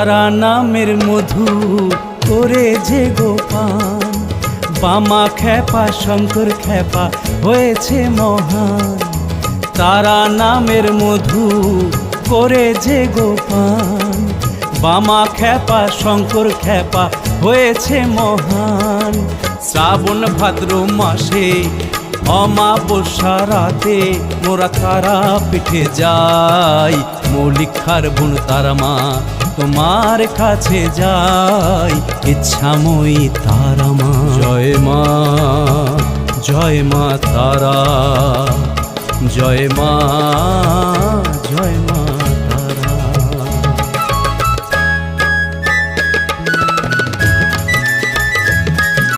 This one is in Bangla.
তারা নামের মধু করে যে গোপান, বামা খ্যাপা শঙ্কর খ্যাপা হয়েছে মহান। তারা নামের মধু করে যে গোপান, বামা খ্যাপা শঙ্কর খ্যাপা হয়েছে মহান। শ্রাবণ ভাদ্র মাসে অমাবস্যা রাতে মোরা তারা পিঠে যাই, মৌলিকার বোন তারা মা তোমার কাছে যাই, ইচ্ছাময়ী তারা মা। জয় মা, জয় মা তারা, জয় মা, জয় মা।